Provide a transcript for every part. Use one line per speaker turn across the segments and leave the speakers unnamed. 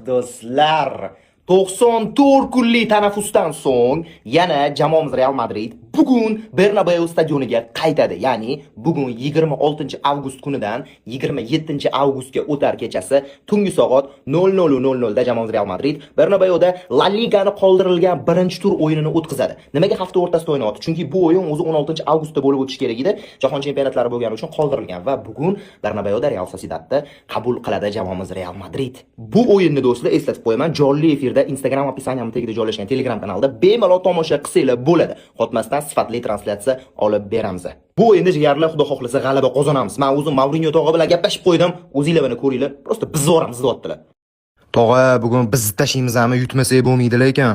Do'stlar, 94 kunlik tanaffusdan so'ng yana jamoamiz Real Madrid bugun Bernabeu stadioniga qaytadi. Ya'ni bugun 26 avgust kunidan 27 avgustga o'tar kechasi tungi soat 00:00 da jamoamiz Real Madrid Bernabeuda La Ligani qoldirilgan birinchi tur o'yinini o'tkazadi. Nimaga hafta o'rtasida o'ynayapti? Chunki bu o'yin o'zi 16 avgustda bo'lib o'tishi kerak edi. Jahon chempionatlari bo'lgani uchun qoldirilgan va bugun Bernabeuda Real Sociedadni qabul qiladi jamoamiz Real Madrid. Bu o'yinni do'stlar eslatib qo'yaman, jonli efirda Instagram opisiyaniyam tagida joylashgan Telegram kanalida bemalol tomosha qilsanglar bo'ladi. Qotmasdan sifatli translyatsiya olib beramiz. Bu o'yinda jigarlar xudo xohlasa g'alaba qozonamiz. Men o'zim Mourinho tog'a bilan gaplashib qo'ydim. O'zinglar buni ko'ringlar. Prosta biz boramiz deyaptilar.
Tog'a, bugun biz tashaymizmi, yutmasak bo'lmaydi lekin.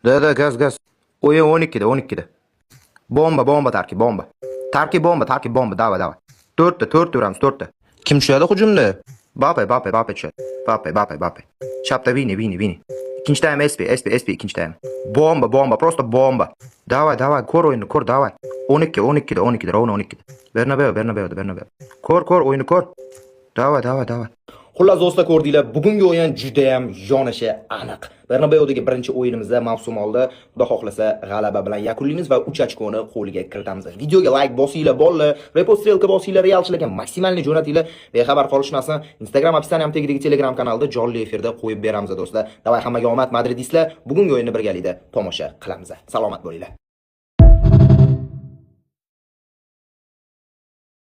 Da, gaz. O'yin 12da. Bomba tarkib, bomba. Tarkib bomba, davay. 4 turamiz, 4ta. Kim tushadi hujumda? Bape tushadi. Bape. Chapta Vini. İkinci time SP ikinci time. Bomba, prosta bomba. Davay, ko'r o'yinni, ko'r, davay. 12'da, rovna 12'da. Bernabeu. Ko'r, o'yinni ko'r. Davay.
Xullas do'stlar, ko'rdinglar, bugungi o'yin juda ham yonishi aniq. Bernabeudagi birinchi o'yinimizda mavsum oldi, xudo xohlasa g'alaba bilan yakunlaymiz va 3 ochkoni qo'lga kiritamiz. Videoga like bosinglar, bolalar, repost strelka bosinglar, realchilarga maksimalni jo'natinglar. Bexabar qolishmasin. Instagram opisiyaniyam tagidagi Telegram kanalida jonli efirda qo'yib beramiz do'stlar. Davay, hammaga omad madridistlar. Bugungi o'yinni birgalikda tomosha qilamiz. Salomat bo'linglar.